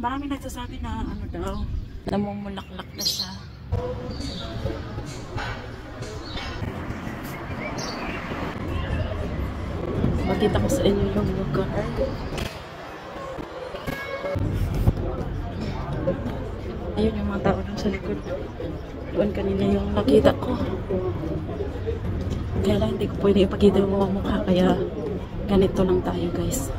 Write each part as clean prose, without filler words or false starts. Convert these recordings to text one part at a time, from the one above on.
Maraming nagsasabi na ano daw, namumulaklak na siya. Makita ko sa inyo yung lugar. Ayun yung mga tao dun sa likod. Doon kanina yung nakita ko. Kaya lang hindi ko pwede ipakita yung mga mukha. Kaya ganito lang tayo guys.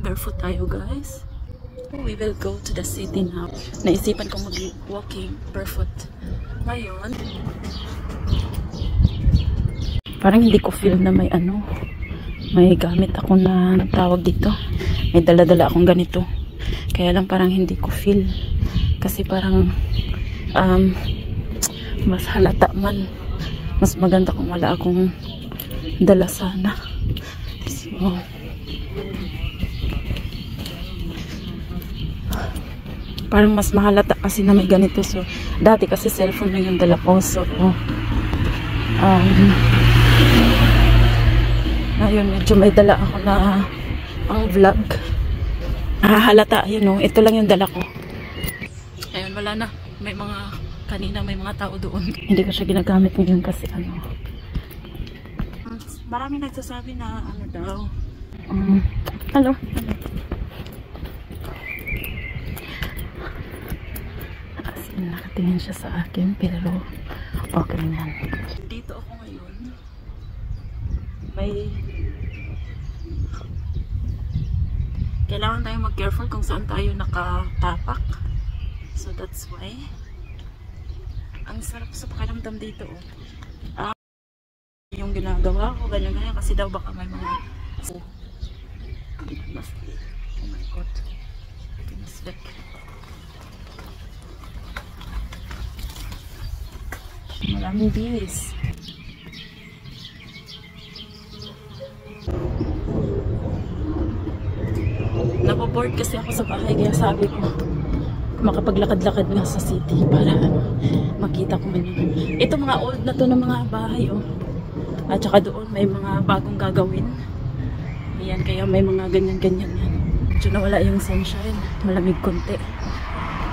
Barefoot tayo guys. We will go to the city now. Naisipan ko mag-walking barefoot. Ngayon, parang hindi ko feel na may ano, may gamit ako na tawag dito. May dala-dala akong ganito. Kaya lang parang hindi ko feel. Kasi parang mas halata man. Mas maganda kung wala akong dala sana. So, parang mas mahalata kasi na may ganito. So, dati kasi cellphone lang yung dala ko. So, ayun, medyo may dala ako na ang vlog. Halata, yun o. Ito lang yung dala ko. Ayun, wala na. May mga, kanina may mga tao doon. Hindi ko siya ginagamit ngayon kasi ano. Maraming nagsasabi na ano daw. Hello. Nakatingin siya sa akin pero okay yan. Dito ako ngayon. Kailangan tayo mag-careful kung saan tayo nakatapak. So that's why ang sarap sa pakiramdam dito. Yung ginagawa ko ganyan-ganyan kasi daw baka may mga oh my god. Goodness back. Maraming bees. Napo-bored kasi ako sa bahay kaya sabi ko makapaglakad-lakad nga sa city para makita ko man yun. Ito mga old na to ng mga bahay oh. At saka doon may mga bagong gagawin. Ayan kaya may mga ganyan-ganyan yan. Medyo nawala yung sunshine. Malamig konti.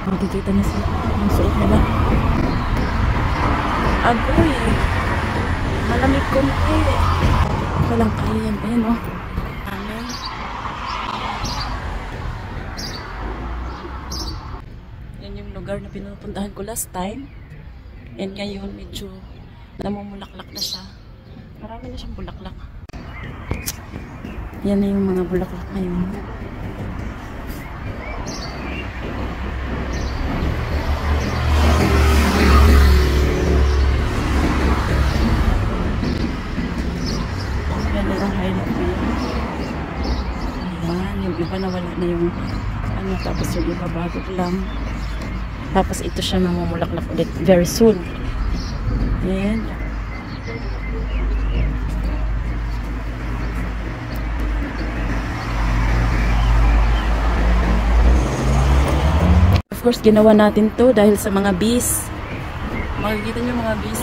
Makikita niyo sila yung suot nila. Agoy, malamig konti. Walang kaya yan. Ayan o. Amen. Yan yung lugar na pinupuntahan ko last time. And ngayon medyo namumulaklak na siya. Marami na siyang bulaklak. Yan na yung mga bulaklak ngayon. Iba na wala na yung ano, tapos yung iba bago lang, tapos ito siya mamumulaklak ulit very soon. And of course ginawa natin to dahil sa mga bees. Makikita niyo mga bees,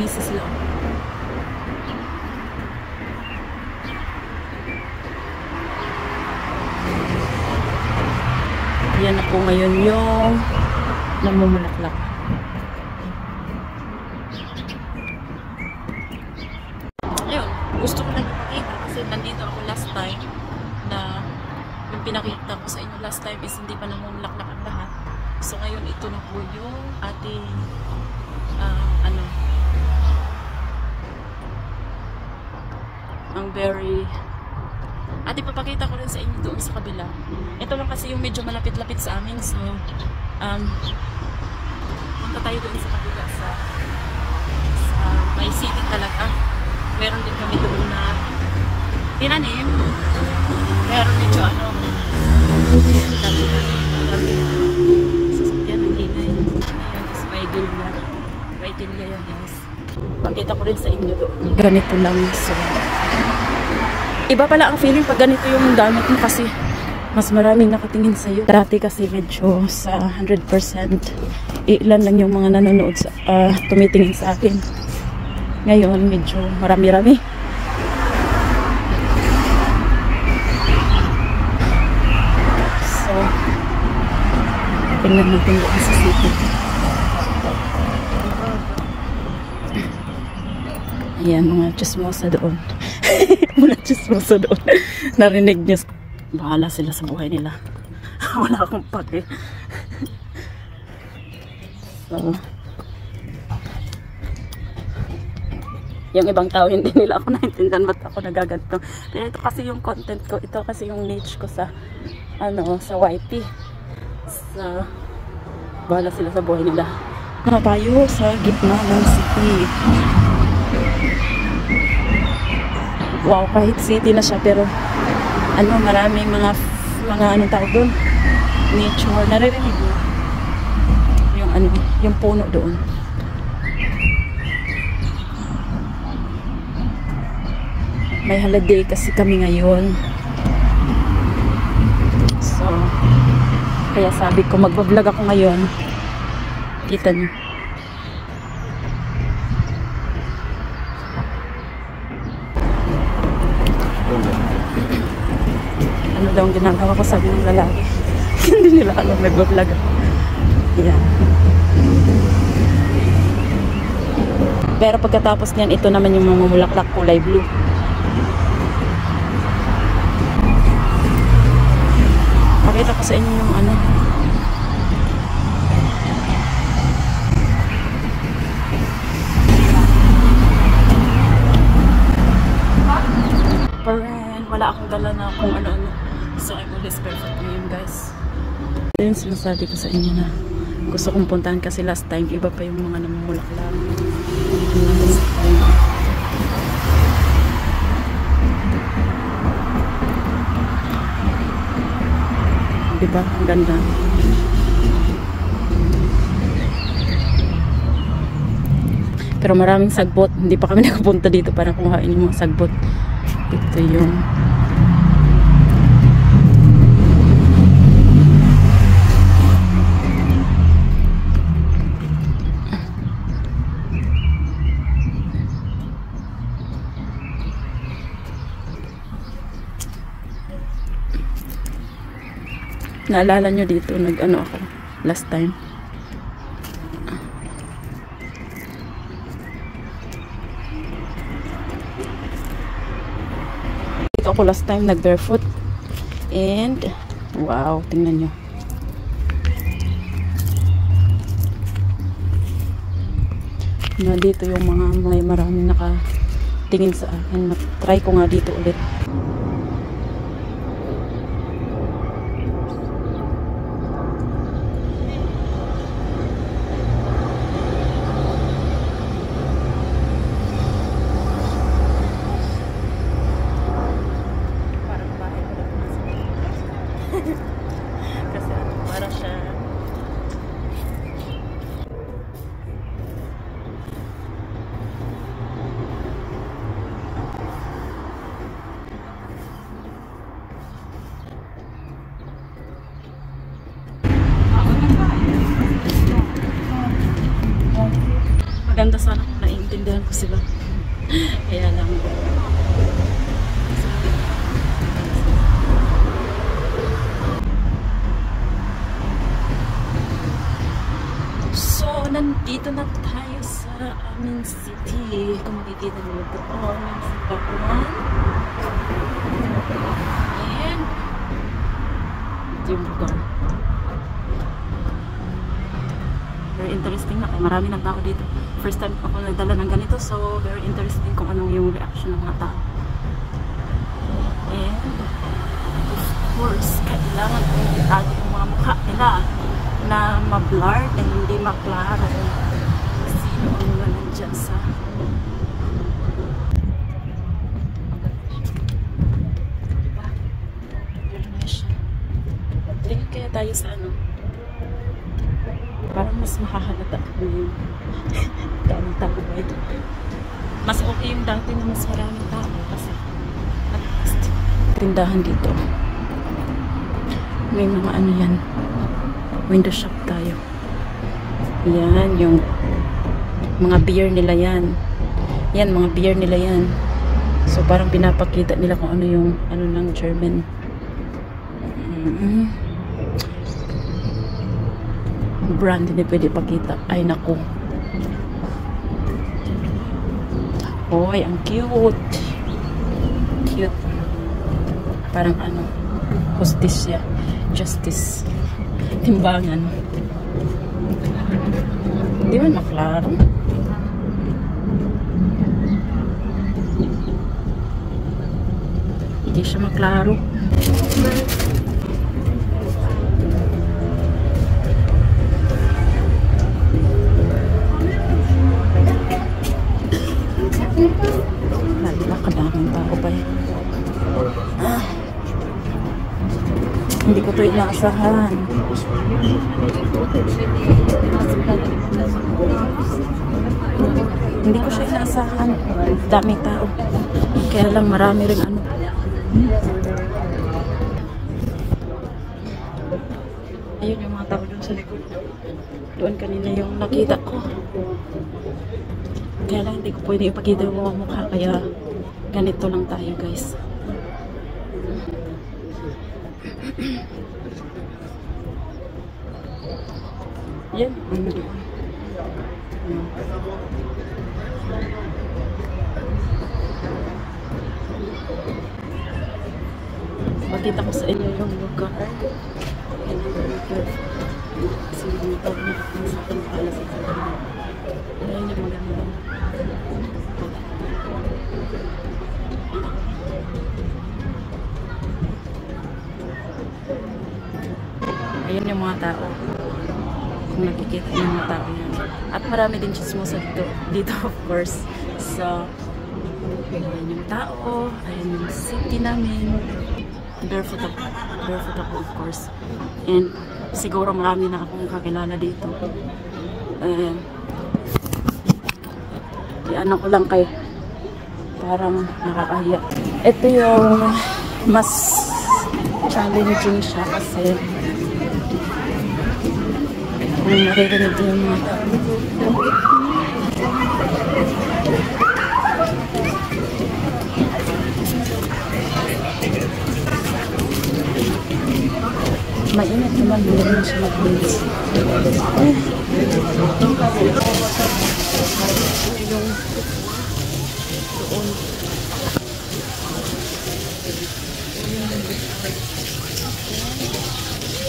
bees sila. Yan ako ngayon yung namumulaklak. Ayun, gusto ko lang ipakita kasi nandito ako last time na yung pinakita ko sa inyo last time is hindi pa namumulaklak ang lahat. So ngayon ito na po yung ating ano, ang very at ipapakita ko rin sa inyo doon sa kabila. Ito lang kasi yung medyo malapit-lapit sa amin. So, punta tayo doon sa kabila sa may city talaga. Meron din kami doon na tinanim. Meron medyo ano sasakyan ang hinay. Ayan is Vaidilya. Vaidilya yan guys. Pakita ko rin sa inyo doon. Ganito lang. So, Iba pala ang feeling pag ganito yung gamit mo kasi mas maraming nakatingin sa'yo. Dati kasi medyo sa 100%, ilan lang yung mga nanonood sa, tumitingin sa akin. Ngayon, medyo marami-rami. So, tingnan natin doon sa city. Ayan, mga chismosa doon. Mga chismosa doon. Narinig niyo. Bahala sila sa buhay nila. Wala akong pake. So, yung ibang tao hindi nila ako naintindihan ba't ako nagaganto. Pero ito kasi yung content ko. Ito kasi yung niche ko sa sa YT. Sa bahala sila sa buhay nila. Mga tayo sa gitna ng city. Wow, kahit city na siya pero maraming mga anong tawag doon, nature, naririnig mo yung puno doon. May holiday kasi kami ngayon, so kaya sabi ko magbablog ako ngayon. Kita niyo. Ano daw ang ginagawa ko, sabi ng lalaki. Hindi nila alam, nag-vlog ako. Yan. Pero pagkatapos niyan, ito naman yung mamumulaklak kulay blue. Pakita ko sa inyo yung wala akong dala na kung ano-ano. So, I'm always perfect ngayon, guys. Ito yung sinasabi ko sa inyo na gusto kong puntahan kasi last time, iba pa yung mga namumulaklak. Diba? Ang ganda. Pero maraming sagbot. Hindi pa kami nakapunta dito para kumain yung mga sagbot. Ito yung naalala nyo dito ako last time. Ako last time nag barefoot and wow, tingnan nyo na dito yung mga may maraming nakatingin sa akin. Try ko nga dito ulit. Kasi para siya maganda sana kung naiintindihan ko sila. Kaya lang nandito na tayo sa aming city. Kung makikita nyo doon sa bakuan. And ito yung lugar. Very interesting na. Marami ng tao dito. First time ako nagdala ng ganito. So very interesting kung anong yung reaction ng mga tao. And of course, kailangan kong itago yung mga mukha nila na ma-blur na hindi maklaro sino ang mga nandyan sa tingin kaya tayo sa parang mas makahalata ko yung daming tao ba ito. Mas okay yung dati na mas maraming tao kasi at least tindahan dito. May mga ano yan. Window shop tayo. Yan, yung mga beer nila yan. Yan, mga beer nila yan. So, parang pinapakita nila kung ano yung ano ng German. Brand hindi pwede pakita. Ay, naku. Oy, ang cute. Cute. Parang ano, hostess siya. Justice. Timbangan. Di ba maklaro? Hindi siya maklaro. Kadaming tao pa eh. Hindi ko ito inaasahan. Hindi ko siya inaasahan. Daming tao. Kaya lang marami rin ano. Ayun yung mga tao doon sa likod. Doon kanina yung nakita ko. Kaya lang hindi ko pwede ipakita yung mga mukha. Kaya ganito lang tayo guys. Yan. Makita ko sa inyo yung lugar. Kasi yung tawag na sa akin pala sa kanila. Ayan yung maganda. Ayan yung mga tao. Kung nakikita yung mga tao yan. At marami din chismosa dito of course. So, ayan yung tao. Ayan yung city namin. Barefoot ako of course. And siguro marami na akong kakilala dito. Ano ko lang kay parang nakakahiya. Ito yung mas challenging siya kasi kung naririnig yung mga tao. Mainit naman, hindi naman siya mag-base. Yung doon.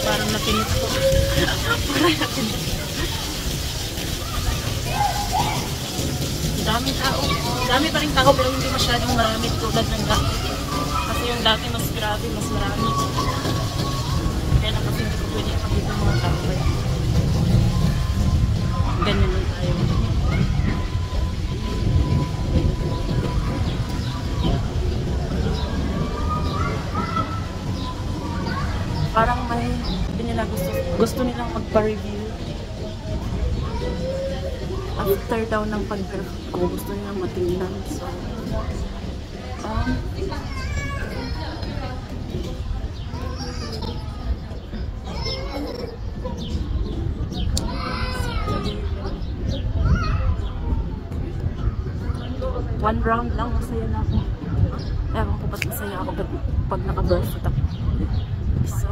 Parang napinis ko. Parang napinis. Daming tao. Dami pa rin tao pero hindi masyadong marami tulad ng dati. Kasi yung dati mas grabe, mas marami. Kaya na kasi hindi ko pwede ipakita mga tao. Ganyan lang tayo. Parang may hindi nila gusto nilang magpa-review. After daw ng pag-graft ko, gusto nilang matingnan. So, one round lang, masaya na ako. Ewan ko ba't masaya ako pag naka-barefoot ako. So,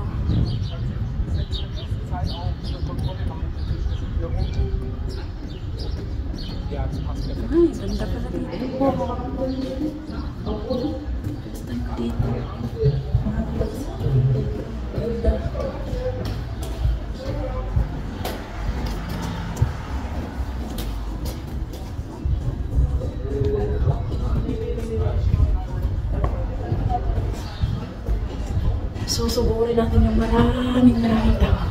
ay, ganda pala dito. Basta dito. Ganda. Susuburin natin yung maraming tao.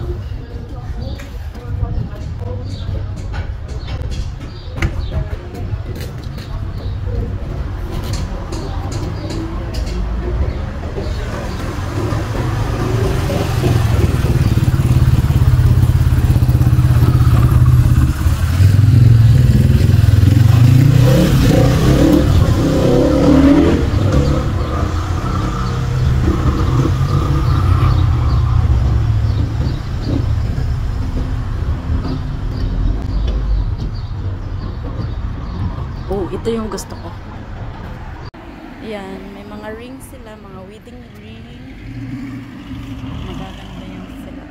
Ito yung gusto ko. Yan, may mga rings sila, mga wedding ring. Magaganda yan sila.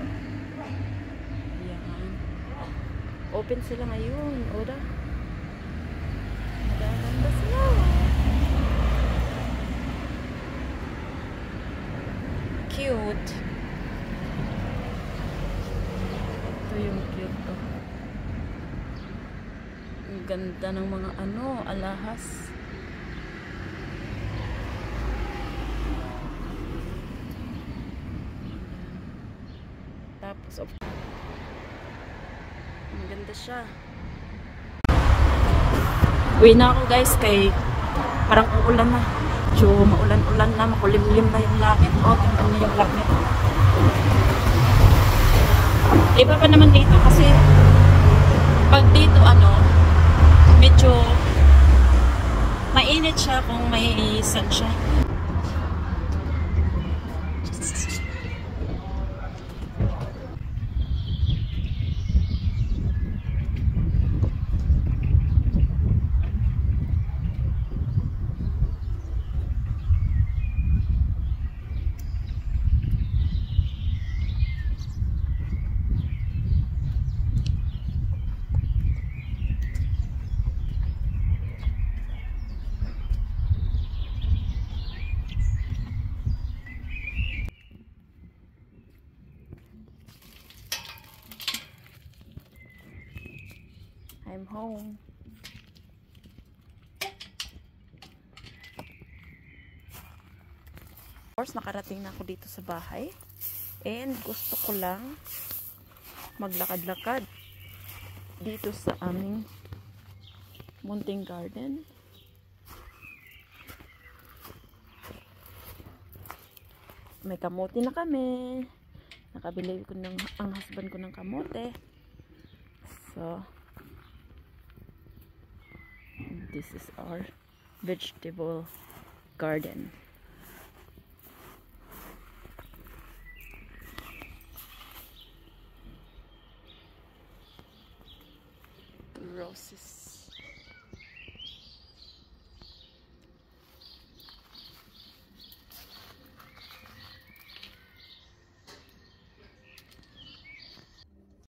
Yan. Open sila ngayon, oda. Magaganda sila. Cute. Ito yung cute to. Ang ganda ng mga alahas. Tapos, ang ganda siya. Uwi na ako guys, kay parang uulan na. So, maulan-ulan na, makulimlim na yung langit. Tingnan niyo yung langit. Iba pa naman dito kasi pag dito medyo mainit siya kung may sun siya. I'm home. Of course, nakarating na ako dito sa bahay. And gusto ko lang maglakad-lakad dito sa aming munting garden. May kamote na kami. Nakabili ko ang husband ko ng kamote. So, this is our vegetable garden. Roses.